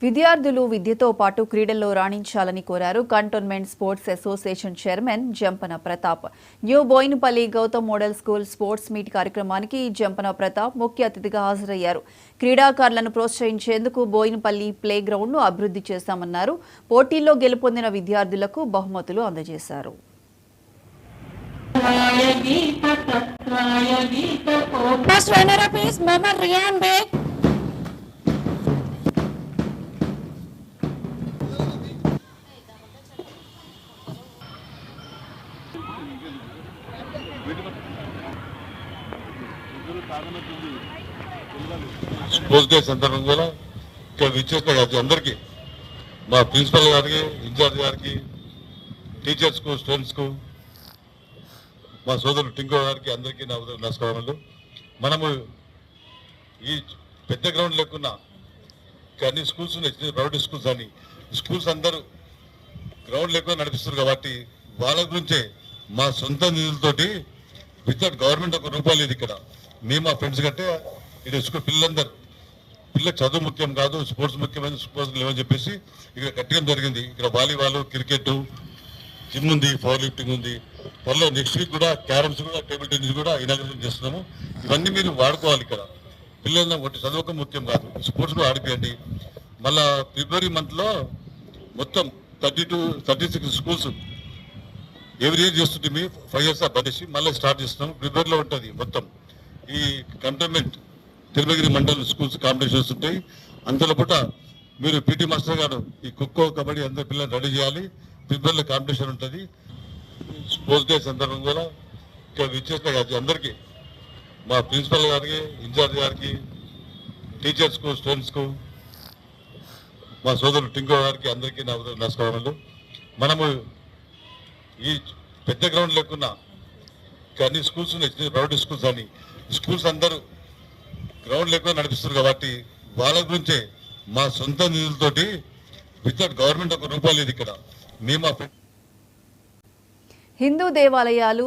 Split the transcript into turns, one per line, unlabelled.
విద్యార్థులు విద్యతో పాటు క్రీడల్లో రాణించాలని కోరారు cantonment sports association chairman Jampana Pratap. New Boinpally Gautam model school sports meet కార్యక్రమానికి జంపన ప్రతాప్ ముఖ్య అతిథిగా హాజరయ్యారు. క్రీడాకారులను ప్రోత్సహించేందుకు బోయినపల్లి ప్లే గ్రౌండ్ను అభివృద్ధి చేశామన్నారు. పోటీల్లో గెలుపొందిన విద్యార్థులకు బహుమతులు అందజేశారు.
స్పోర్ట్స్ డే సందర్భంగా ఇక్కడ విచ్చేసిన అందరికీ, మా ప్రిన్సిపల్ గారికి, ఇన్ఛార్జ్ గారికి, టీచర్స్కు, స్టూడెంట్స్కు, మా సోదరుడు టింకో గారికి అందరికీ నా నమస్కారాలు. మనము ఈ పెద్ద గ్రౌండ్ లేకున్నా అన్ని స్కూల్స్ ఉన్నాయి, ప్రైవేట్ స్కూల్స్ అని స్కూల్స్ అందరూ గ్రౌండ్ లేకుండా నడిపిస్తారు కాబట్టి వాళ్ళ గురించే మా సొంత నిధులతోటి వితౌట్ గవర్నమెంట్ ఒక రూపాయలు లేదు. ఇక్కడ మేము మా ఫ్రెండ్స్ కంటే ఇక్కడ స్కూల్ పిల్లలకు చదువు ముఖ్యం కాదు, స్పోర్ట్స్ ముఖ్యమైన స్పోర్ట్స్ లేవని చెప్పేసి ఇక్కడ కట్టడం జరిగింది. ఇక్కడ వాలీబాల్, క్రికెట్, జిమ్ ఉంది, పవర్ లిఫ్టింగ్ ఉంది. త్వరలో నెక్స్ట్ వీక్ కూడా క్యారమ్స్ కూడా, టేబుల్ టెన్నిస్ కూడా ఇనాగ్రేషన్ చేస్తున్నాము. ఇవన్నీ మీరు వాడుకోవాలి. ఇక్కడ పిల్లల ఒకటి చదువుకం ముఖ్యం కాదు, స్పోర్ట్స్ కూడా ఆడిపోయండి. మళ్ళా ఫిబ్రవరి మంత్లో మొత్తం 36 స్కూల్స్ ఎవ్రీ ఇయర్ చేస్తుంటే మీ 5 years బదేసి మళ్ళీ స్టార్ట్ చేస్తున్నాం. ఫిబ్రవరిలో ఉంటుంది మొత్తం. ఈ కంటోన్మెంట్ తిరుమగిరి మండల్ స్కూల్స్ కాంపిటీషన్స్ ఉంటాయి. అందులో పూట మీరు పీటీ మాస్టర్ గారు ఈ ఖోఖో, కబడ్డీ అందరి పిల్లలు రెడీ చేయాలి. ఫిబ్రవరిలో కాంపిటీషన్ ఉంటుంది. స్పోర్ట్స్ డే సందర్భంగా ఇక్కడ విచ్చేసిన అందరికీ, మా ప్రిన్సిపల్ గారికి, ఇన్ఛార్జ్ గారికి, టీచర్స్కు, స్టూడెంట్స్కు, మా సోదరుడు టింకో గారికి అందరికీ నా నమస్కారాలు. మనము ఈ పెద్ద గ్రౌండ్ లేకున్నా అన్ని స్కూల్స్ ఉన్నాయి, ప్రైవేట్ స్కూల్స్ అని స్కూల్స్ అందరూ గ్రౌండ్ లేకుండా నడిపిస్తారు కాబట్టి వాళ్ళ గురించే మా సొంత నిధులతోటి వితౌట్ గవర్నమెంట్ ఒక రూపాయలు లేదు. ఇక్కడ మేము
హిందూ దేవాలయాలు